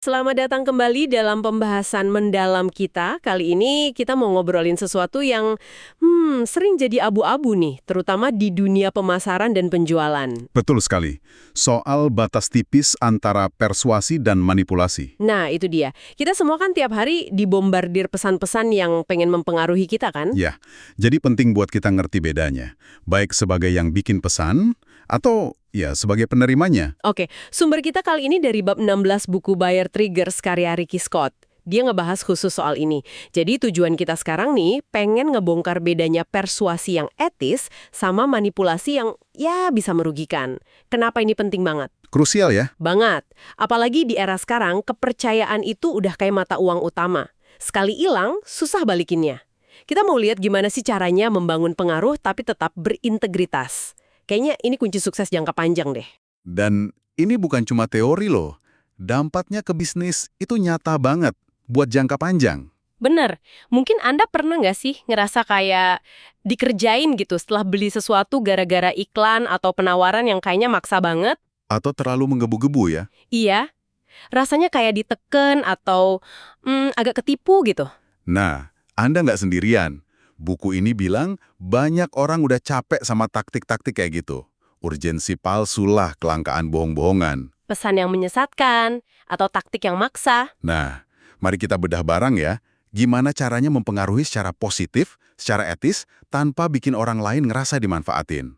Selamat datang kembali dalam pembahasan mendalam kita. Kali ini kita mau ngobrolin sesuatu yang sering jadi abu-abu nih, terutama di dunia pemasaran dan penjualan. Betul sekali. Soal batas tipis antara persuasi dan manipulasi. Nah, itu dia. Kita semua kan tiap hari dibombardir pesan-pesan yang pengen mempengaruhi kita kan? Ya, jadi penting buat kita ngerti bedanya. Baik sebagai yang bikin pesan, atau ya sebagai penerimanya. Oke, sumber kita kali ini dari bab 16 buku Buyer Triggers karya Ricky Scott. Dia ngebahas khusus soal ini. Jadi tujuan kita sekarang nih pengen ngebongkar bedanya persuasi yang etis sama manipulasi yang ya bisa merugikan. Kenapa ini penting banget? Krusial ya? Banget. Apalagi di era sekarang, kepercayaan itu udah kayak mata uang utama. Sekali hilang, susah balikinnya. Kita mau lihat gimana sih caranya membangun pengaruh tapi tetap berintegritas. Kayaknya ini kunci sukses jangka panjang deh. Dan ini bukan cuma teori loh. Dampaknya ke bisnis itu nyata banget buat jangka panjang. Bener, mungkin Anda pernah nggak sih ngerasa kayak dikerjain gitu setelah beli sesuatu gara-gara iklan atau penawaran yang kayaknya maksa banget? Atau terlalu menggebu-gebu ya? Iya, rasanya kayak diteken atau agak ketipu gitu. Nah, Anda nggak sendirian. Buku ini bilang banyak orang udah capek sama taktik-taktik kayak gitu. Urgensi palsu lah, kelangkaan bohong-bohongan. Pesan yang menyesatkan atau taktik yang maksa. Nah, mari kita bedah bareng ya. Gimana caranya mempengaruhi secara positif, secara etis, tanpa bikin orang lain ngerasa dimanfaatin.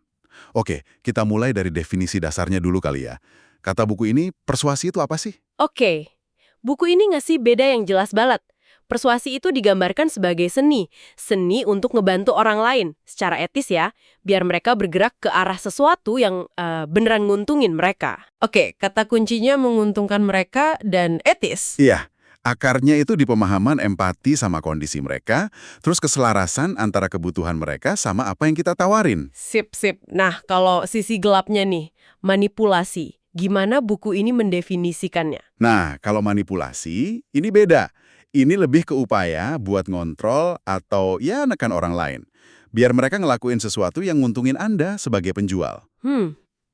Oke, kita mulai dari definisi dasarnya dulu kali ya. Kata buku ini, persuasi itu apa sih? Oke, buku ini ngasih beda yang jelas banget. Persuasi itu digambarkan sebagai seni. Seni untuk ngebantu orang lain, secara etis ya, biar mereka bergerak ke arah sesuatu yang beneran nguntungin mereka. Oke, kata kuncinya menguntungkan mereka dan etis. Iya, akarnya itu di pemahaman empati sama kondisi mereka, terus keselarasan antara kebutuhan mereka sama apa yang kita tawarin. Sip, sip. Nah, kalau sisi gelapnya nih, manipulasi. Gimana buku ini mendefinisikannya? Nah, kalau manipulasi, ini beda. Ini lebih ke upaya buat ngontrol atau ya nekan orang lain. Biar mereka ngelakuin sesuatu yang nguntungin Anda sebagai penjual.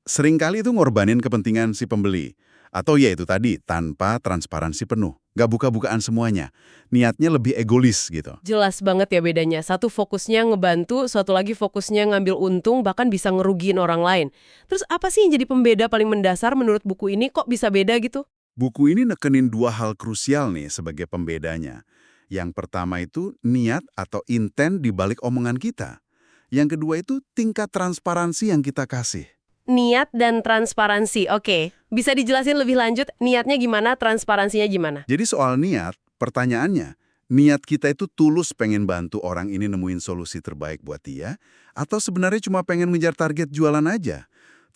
Seringkali itu ngorbanin kepentingan si pembeli. Atau ya itu tadi, tanpa transparansi penuh. Nggak buka-bukaan semuanya. Niatnya lebih egois gitu. Jelas banget ya bedanya. Satu fokusnya ngebantu, satu lagi fokusnya ngambil untung, bahkan bisa ngerugiin orang lain. Terus apa sih yang jadi pembeda paling mendasar menurut buku ini? Kok bisa beda gitu? Buku ini nekenin dua hal krusial nih sebagai pembedanya. Yang pertama itu niat atau intent di balik omongan kita. Yang kedua itu tingkat transparansi yang kita kasih. Niat dan transparansi, oke. Bisa dijelasin lebih lanjut niatnya gimana, transparansinya gimana? Jadi soal niat, pertanyaannya, niat kita itu tulus pengen bantu orang ini nemuin solusi terbaik buat dia, atau sebenarnya cuma pengen ngejar target jualan aja?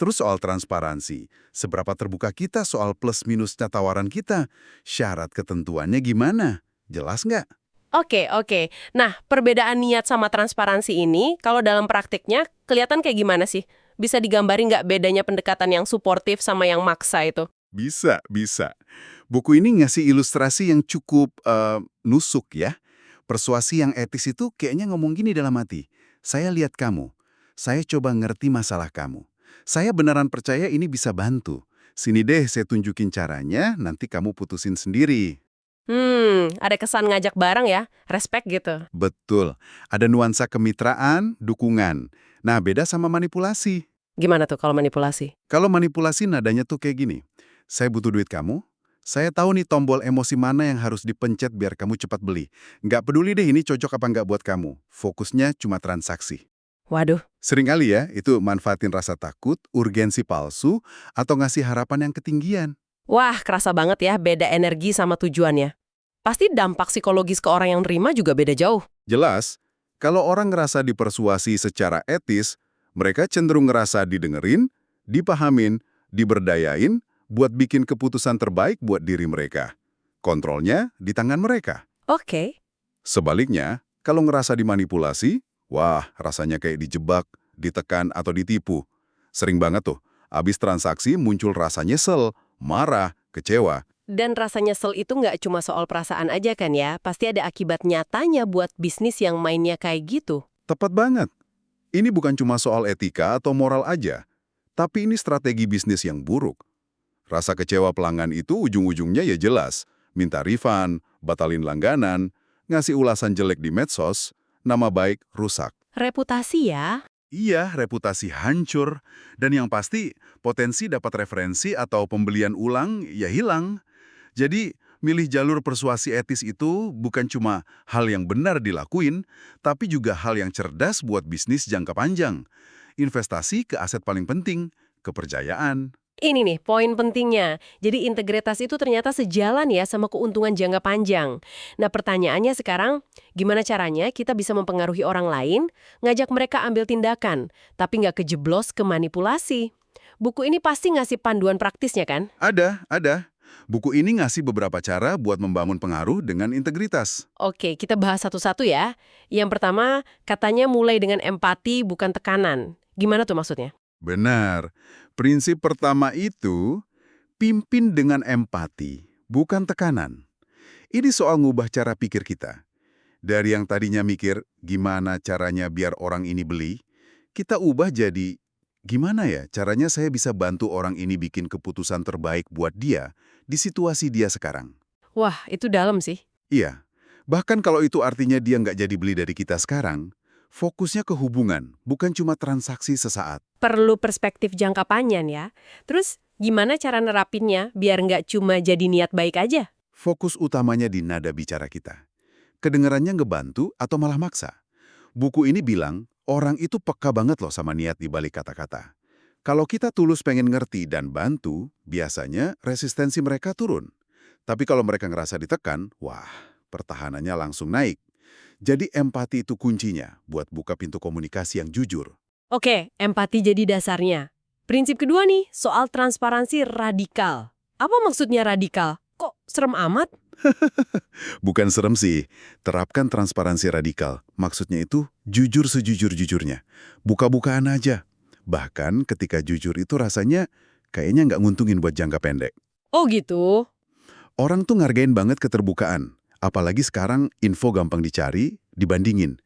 Terus soal transparansi, seberapa terbuka kita soal plus minusnya tawaran kita? Syarat ketentuannya gimana? Jelas nggak? Oke, oke. Nah, perbedaan niat sama transparansi ini, kalau dalam praktiknya, kelihatan kayak gimana sih? Bisa digambarin nggak bedanya pendekatan yang suportif sama yang maksa itu? Bisa, bisa. Buku ini ngasih ilustrasi yang cukup nusuk ya. Persuasi yang etis itu kayaknya ngomong gini dalam hati. Saya lihat kamu. Saya coba ngerti masalah kamu. Saya beneran percaya ini bisa bantu. Sini deh saya tunjukin caranya, nanti kamu putusin sendiri. Ada kesan ngajak bareng ya, respect gitu. Betul. Ada nuansa kemitraan, dukungan. Nah, beda sama manipulasi. Gimana tuh kalau manipulasi? Kalau manipulasi nadanya tuh kayak gini. Saya butuh duit kamu. Saya tahu nih tombol emosi mana yang harus dipencet biar kamu cepat beli. Nggak peduli deh ini cocok apa nggak buat kamu. Fokusnya cuma transaksi. Waduh, Seringkali ya, itu manfaatin rasa takut, urgensi palsu, atau ngasih harapan yang ketinggian. wah kerasa banget ya beda energi sama tujuannya. Pasti dampak psikologis ke orang yang nerima juga beda jauh. Jelas, kalau orang ngerasa dipersuasi secara etis, mereka cenderung ngerasa didengerin, dipahamin, diberdayain, buat bikin keputusan terbaik buat diri mereka. Kontrolnya di tangan mereka. Oke. Sebaliknya, kalau ngerasa dimanipulasi, wah rasanya kayak dijebak, ditekan, atau ditipu. Sering banget tuh, abis transaksi muncul rasa nyesel, marah, kecewa. Dan rasa nyesel itu nggak cuma soal perasaan aja kan ya, pasti ada akibat nyatanya buat bisnis yang mainnya kayak gitu. Tepat banget. Ini bukan cuma soal etika atau moral aja, tapi ini strategi bisnis yang buruk. Rasa kecewa pelanggan itu ujung-ujungnya ya jelas. Minta refund, batalin langganan, ngasih ulasan jelek di medsos, nama baik rusak. Reputasi ya? Iya, reputasi hancur. Dan yang pasti, potensi dapat referensi atau pembelian ulang ya hilang. Jadi, milih jalur persuasi etis itu bukan cuma hal yang benar dilakuin, tapi juga hal yang cerdas buat bisnis jangka panjang. Investasi ke aset paling penting, kepercayaan. Ini nih poin pentingnya. Jadi integritas itu ternyata sejalan ya sama keuntungan jangka panjang. Nah pertanyaannya sekarang, gimana caranya kita bisa mempengaruhi orang lain, ngajak mereka ambil tindakan, tapi nggak kejeblos ke manipulasi? Buku ini pasti ngasih panduan praktisnya kan? Ada. Buku ini ngasih beberapa cara buat membangun pengaruh dengan integritas. Oke, kita bahas satu-satu ya. Yang pertama, katanya mulai dengan empati bukan tekanan. Gimana tuh maksudnya? Benar. Prinsip pertama itu, pimpin dengan empati, bukan tekanan. Ini soal ngubah cara pikir kita. Dari yang tadinya mikir, gimana caranya biar orang ini beli, kita ubah jadi, gimana ya caranya saya bisa bantu orang ini bikin keputusan terbaik buat dia di situasi dia sekarang. Wah, itu dalam sih. Iya, bahkan kalau itu artinya dia nggak jadi beli dari kita sekarang, fokusnya ke hubungan, bukan cuma transaksi sesaat. Perlu perspektif jangka panjang ya. Terus, gimana cara nerapinnya biar nggak cuma jadi niat baik aja? Fokus utamanya di nada bicara kita. Kedengarannya ngebantu atau malah maksa. Buku ini bilang, orang itu peka banget loh sama niat di balik kata-kata. Kalau kita tulus pengen ngerti dan bantu, biasanya resistensi mereka turun. Tapi kalau mereka ngerasa ditekan, wah, pertahanannya langsung naik. Jadi empati itu kuncinya buat buka pintu komunikasi yang jujur. Oke, empati jadi dasarnya. Prinsip kedua nih, soal transparansi radikal. Apa maksudnya radikal? Kok serem amat? Bukan serem sih, terapkan transparansi radikal. Maksudnya itu jujur sejujur-jujurnya. Buka-bukaan aja. Bahkan ketika jujur itu rasanya kayaknya nggak nguntungin buat jangka pendek. Oh gitu? Orang tuh ngargain banget keterbukaan. Apalagi sekarang info gampang dicari, dibandingin.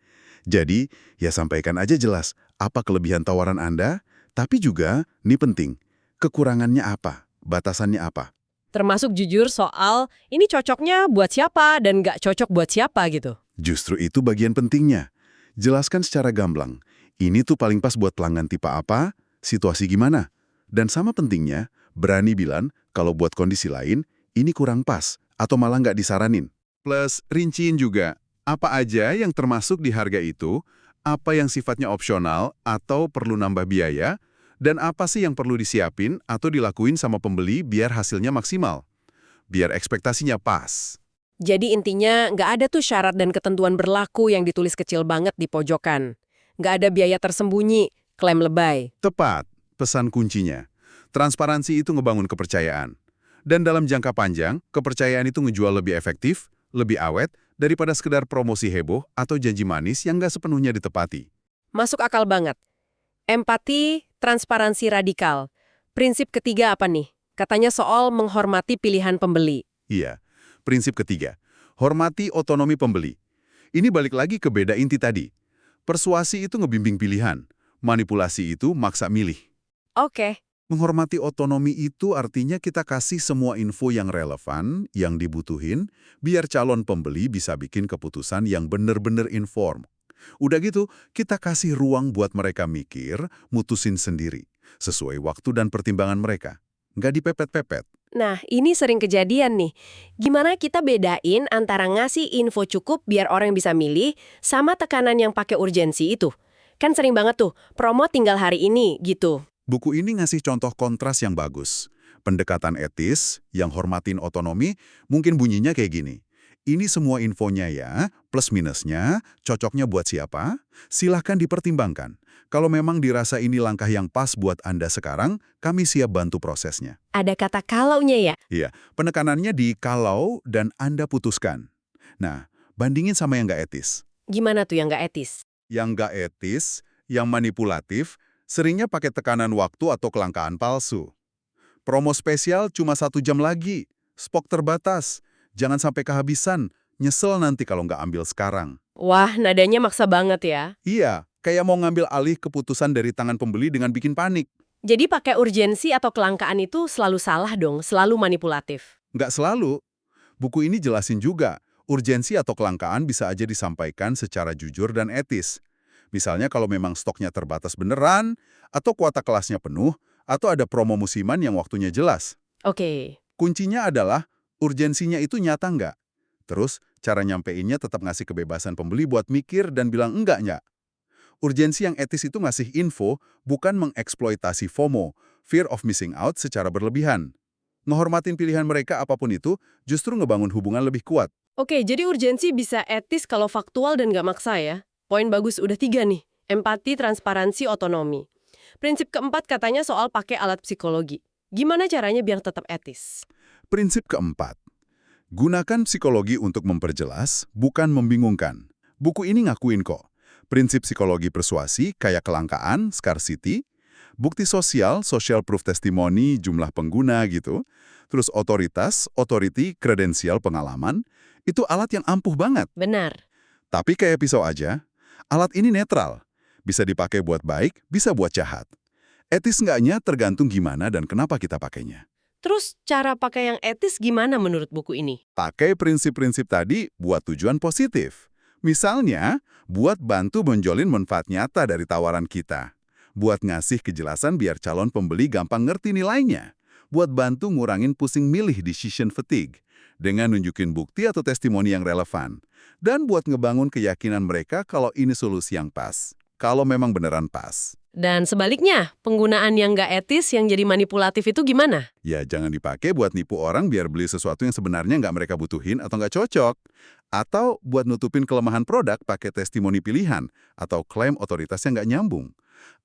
Jadi, ya sampaikan aja jelas apa kelebihan tawaran Anda, tapi juga, ini penting, kekurangannya apa, batasannya apa. Termasuk jujur soal ini cocoknya buat siapa dan nggak cocok buat siapa gitu. Justru itu bagian pentingnya. Jelaskan secara gamblang, ini tuh paling pas buat pelanggan tipe apa, situasi gimana. Dan sama pentingnya, berani bilang kalau buat kondisi lain, ini kurang pas, atau malah nggak disaranin. Plus, rinciin juga, apa aja yang termasuk di harga itu, apa yang sifatnya opsional atau perlu nambah biaya, dan apa sih yang perlu disiapin atau dilakuin sama pembeli biar hasilnya maksimal. Biar ekspektasinya pas. Jadi intinya nggak ada tuh syarat dan ketentuan berlaku yang ditulis kecil banget di pojokan. Nggak ada biaya tersembunyi, klaim lebay. Tepat, pesan kuncinya. Transparansi itu ngebangun kepercayaan. Dan dalam jangka panjang, kepercayaan itu ngejual lebih efektif, lebih awet, daripada sekedar promosi heboh atau janji manis yang nggak sepenuhnya ditepati. Masuk akal banget. Empati, transparansi radikal. Prinsip ketiga apa nih? Katanya soal menghormati pilihan pembeli. Iya. Prinsip ketiga, hormati otonomi pembeli. Ini balik lagi ke beda inti tadi. Persuasi itu ngebimbing pilihan, manipulasi itu maksa milih. Oke. Menghormati otonomi itu artinya kita kasih semua info yang relevan, yang dibutuhin, biar calon pembeli bisa bikin keputusan yang bener-bener inform. Udah gitu, kita kasih ruang buat mereka mikir, mutusin sendiri, sesuai waktu dan pertimbangan mereka. Nggak dipepet-pepet. Nah, ini sering kejadian nih. Gimana kita bedain antara ngasih info cukup biar orang bisa milih, sama tekanan yang pakai urgensi itu? Kan sering banget tuh, promo tinggal hari ini, gitu. Buku ini ngasih contoh kontras yang bagus. Pendekatan etis, yang hormatin otonomi, mungkin bunyinya kayak gini. Ini semua infonya ya, plus minusnya, cocoknya buat siapa, silahkan dipertimbangkan. Kalau memang dirasa ini langkah yang pas buat Anda sekarang, kami siap bantu prosesnya. Ada kata kalaunya ya? Iya, penekanannya di kalau dan Anda putuskan. Nah, bandingin sama yang nggak etis. Gimana tuh yang nggak etis? Yang nggak etis, yang manipulatif, seringnya pakai tekanan waktu atau kelangkaan palsu. Promo spesial cuma 1 jam lagi, stok terbatas, jangan sampai kehabisan, nyesel nanti kalau nggak ambil sekarang. Wah, nadanya maksa banget ya. Iya, kayak mau ngambil alih keputusan dari tangan pembeli dengan bikin panik. Jadi pakai urgensi atau kelangkaan itu selalu salah dong, selalu manipulatif. Nggak selalu. Buku ini jelasin juga, urgensi atau kelangkaan bisa aja disampaikan secara jujur dan etis. Misalnya kalau memang stoknya terbatas beneran, atau kuota kelasnya penuh, atau ada promo musiman yang waktunya jelas. Oke. Kuncinya adalah, urgensinya itu nyata nggak? Terus, cara nyampeinnya tetap ngasih kebebasan pembeli buat mikir dan bilang enggaknya. Urgensi yang etis itu ngasih info, bukan mengeksploitasi FOMO, fear of missing out secara berlebihan. Ngehormatin pilihan mereka apapun itu, justru ngebangun hubungan lebih kuat. Oke, jadi urgensi bisa etis kalau faktual dan nggak maksa ya. Poin bagus udah 3 nih. Empati, transparansi, otonomi. Prinsip keempat katanya soal pakai alat psikologi. Gimana caranya biar tetap etis? Prinsip keempat, gunakan psikologi untuk memperjelas, bukan membingungkan. Buku ini ngakuin kok. Prinsip psikologi persuasi kayak kelangkaan, scarcity, bukti sosial, social proof testimony, jumlah pengguna gitu. Terus otoritas, authority, kredensial pengalaman, itu alat yang ampuh banget. Benar. Tapi kayak pisau aja, alat ini netral. Bisa dipakai buat baik, bisa buat jahat. Etis nggaknya tergantung gimana dan kenapa kita pakainya. Terus cara pakai yang etis gimana menurut buku ini? Pakai prinsip-prinsip tadi buat tujuan positif. Misalnya, buat bantu menjolin manfaat nyata dari tawaran kita. Buat ngasih kejelasan biar calon pembeli gampang ngerti nilainya. Buat bantu ngurangin pusing milih decision fatigue. Dengan nunjukin bukti atau testimoni yang relevan. Dan buat ngebangun keyakinan mereka kalau ini solusi yang pas. Kalau memang beneran pas. Dan sebaliknya, penggunaan yang nggak etis yang jadi manipulatif itu gimana? Ya, jangan dipakai buat nipu orang biar beli sesuatu yang sebenarnya nggak mereka butuhin atau nggak cocok. Atau buat nutupin kelemahan produk pakai testimoni pilihan atau klaim otoritas yang nggak nyambung.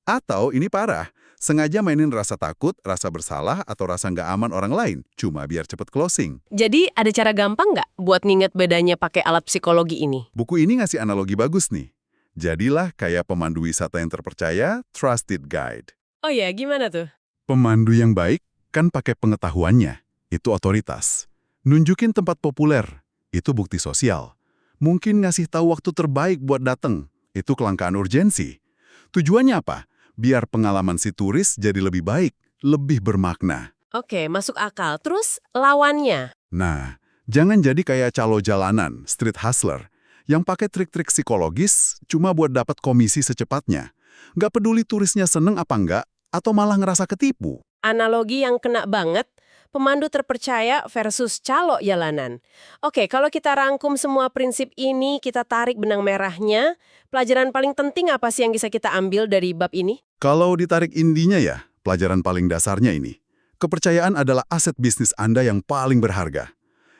Atau, ini parah, sengaja mainin rasa takut, rasa bersalah, atau rasa nggak aman orang lain, cuma biar cepet closing. Jadi ada cara gampang nggak buat nginget bedanya pakai alat psikologi ini? Buku ini ngasih analogi bagus nih. Jadilah kayak pemandu wisata yang terpercaya, trusted guide. Oh ya, gimana tuh? Pemandu yang baik kan pakai pengetahuannya, itu otoritas. Nunjukin tempat populer, itu bukti sosial. Mungkin ngasih tahu waktu terbaik buat dateng, itu kelangkaan urgensi. Tujuannya apa? Biar pengalaman si turis jadi lebih baik, lebih bermakna. Oke, masuk akal. Terus lawannya? Nah, jangan jadi kayak calo jalanan, street hustler, yang pakai trik-trik psikologis cuma buat dapat komisi secepatnya. Nggak peduli turisnya seneng apa enggak, atau malah ngerasa ketipu. Analogi yang kena banget, pemandu terpercaya versus calo jalanan. Oke, kalau kita rangkum semua prinsip ini, kita tarik benang merahnya, pelajaran paling penting apa sih yang bisa kita ambil dari bab ini? Kalau ditarik intinya ya, pelajaran paling dasarnya ini. Kepercayaan adalah aset bisnis Anda yang paling berharga.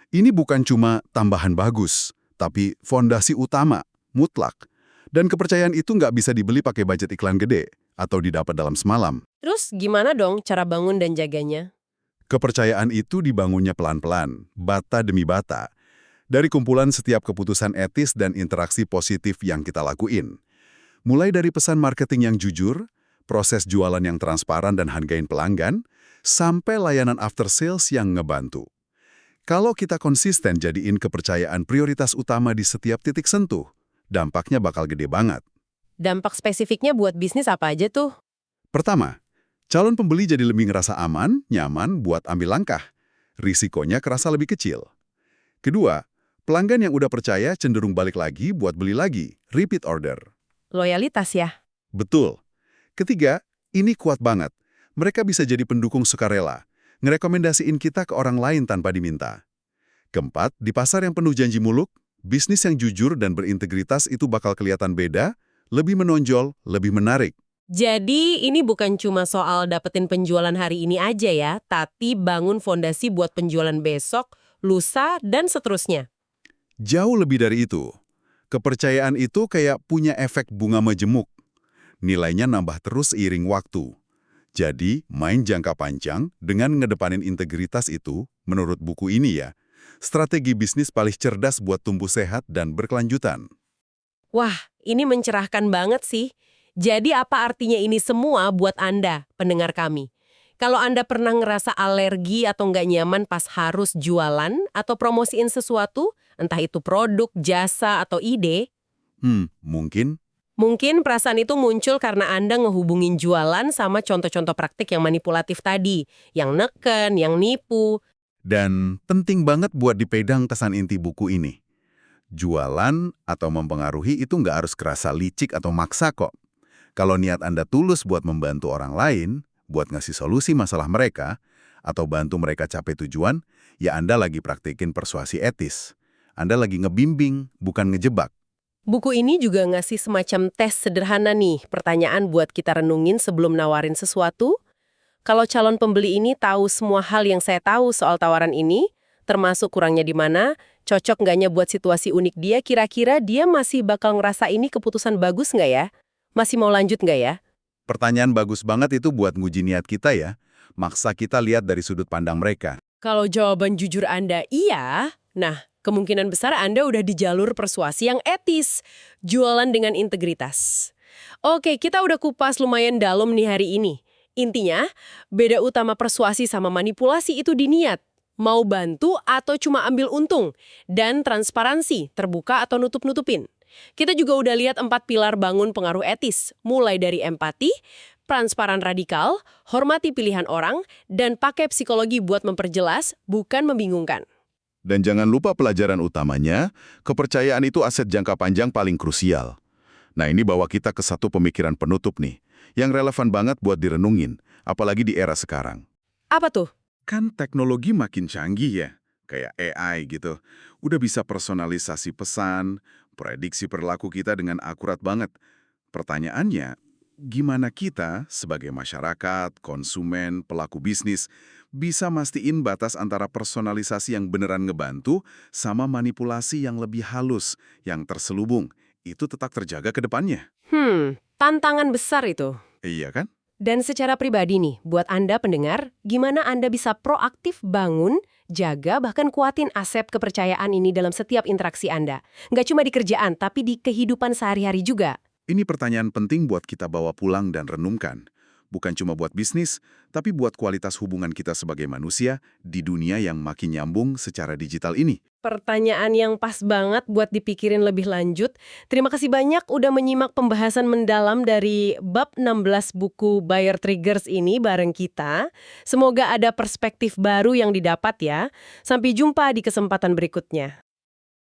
Ini bukan cuma tambahan bagus, tapi fondasi utama, mutlak. Dan kepercayaan itu nggak bisa dibeli pakai budget iklan gede atau didapat dalam semalam. Terus gimana dong cara bangun dan jaganya? Kepercayaan itu dibangunnya pelan-pelan, bata demi bata, dari kumpulan setiap keputusan etis dan interaksi positif yang kita lakuin. Mulai dari pesan marketing yang jujur, proses jualan yang transparan dan hargain pelanggan, sampai layanan after sales yang ngebantu. Kalau kita konsisten jadiin kepercayaan prioritas utama di setiap titik sentuh, dampaknya bakal gede banget. Dampak spesifiknya buat bisnis apa aja tuh? Pertama, calon pembeli jadi lebih ngerasa aman, nyaman buat ambil langkah. Risikonya kerasa lebih kecil. Kedua, pelanggan yang udah percaya cenderung balik lagi buat beli lagi, repeat order. Loyalitas ya? Betul. Ketiga, ini kuat banget. Mereka bisa jadi pendukung sukarela, ngerekomendasiin kita ke orang lain tanpa diminta. Keempat, di pasar yang penuh janji muluk, bisnis yang jujur dan berintegritas itu bakal kelihatan beda, lebih menonjol, lebih menarik. Jadi ini bukan cuma soal dapetin penjualan hari ini aja ya, tapi bangun fondasi buat penjualan besok, lusa, dan seterusnya. Jauh lebih dari itu. Kepercayaan itu kayak punya efek bunga majemuk. Nilainya nambah terus seiring waktu. Jadi, main jangka panjang dengan ngedepanin integritas itu, menurut buku ini ya, strategi bisnis paling cerdas buat tumbuh sehat dan berkelanjutan. Wah, ini mencerahkan banget sih. Jadi apa artinya ini semua buat Anda, pendengar kami? Kalau Anda pernah ngerasa alergi atau nggak nyaman pas harus jualan atau promosiin sesuatu, entah itu produk, jasa, atau ide, Mungkin Mungkin perasaan itu muncul karena Anda ngehubungin jualan sama contoh-contoh praktik yang manipulatif tadi, yang neken, yang nipu. Dan penting banget buat dipegang kesan inti buku ini. Jualan atau mempengaruhi itu nggak harus kerasa licik atau maksa kok. Kalau niat Anda tulus buat membantu orang lain, buat ngasih solusi masalah mereka, atau bantu mereka capai tujuan, ya Anda lagi praktikin persuasi etis. Anda lagi ngebimbing, bukan ngejebak. Buku ini juga ngasih semacam tes sederhana nih, pertanyaan buat kita renungin sebelum nawarin sesuatu. Kalau calon pembeli ini tahu semua hal yang saya tahu soal tawaran ini, termasuk kurangnya di mana, cocok nggaknya buat situasi unik dia, kira-kira dia masih bakal ngerasa ini keputusan bagus nggak ya? Masih mau lanjut nggak ya? Pertanyaan bagus banget itu buat nguji niat kita ya. Maksa kita lihat dari sudut pandang mereka. Kalau jawaban jujur Anda iya, nah kemungkinan besar Anda udah di jalur persuasi yang etis, jualan dengan integritas. Oke, kita udah kupas lumayan dalam nih hari ini. Intinya, beda utama persuasi sama manipulasi itu di niat. Mau bantu atau cuma ambil untung. Dan transparansi, terbuka atau nutup-nutupin. Kita juga udah lihat 4 pilar bangun pengaruh etis, mulai dari empati, transparan radikal, hormati pilihan orang, dan pakai psikologi buat memperjelas, bukan membingungkan. Dan jangan lupa pelajaran utamanya, kepercayaan itu aset jangka panjang paling krusial. Nah ini bawa kita ke satu pemikiran penutup nih, yang relevan banget buat direnungin, apalagi di era sekarang. Apa tuh? Kan teknologi makin canggih ya, kayak AI gitu. Udah bisa personalisasi pesan, prediksi perilaku kita dengan akurat banget. Pertanyaannya, gimana kita sebagai masyarakat, konsumen, pelaku bisnis, bisa mastiin batas antara personalisasi yang beneran ngebantu sama manipulasi yang lebih halus, yang terselubung, itu tetap terjaga ke depannya. Tantangan besar itu. Iya kan? Dan secara pribadi nih, buat Anda pendengar, gimana Anda bisa proaktif bangun, jaga, bahkan kuatin aset kepercayaan ini dalam setiap interaksi Anda? Nggak cuma di kerjaan, tapi di kehidupan sehari-hari juga. Ini pertanyaan penting buat kita bawa pulang dan renungkan. Bukan cuma buat bisnis, tapi buat kualitas hubungan kita sebagai manusia di dunia yang makin nyambung secara digital ini. Pertanyaan yang pas banget buat dipikirin lebih lanjut. Terima kasih banyak udah menyimak pembahasan mendalam dari bab 16 buku Buyer Triggers ini bareng kita. Semoga ada perspektif baru yang didapat ya. Sampai jumpa di kesempatan berikutnya.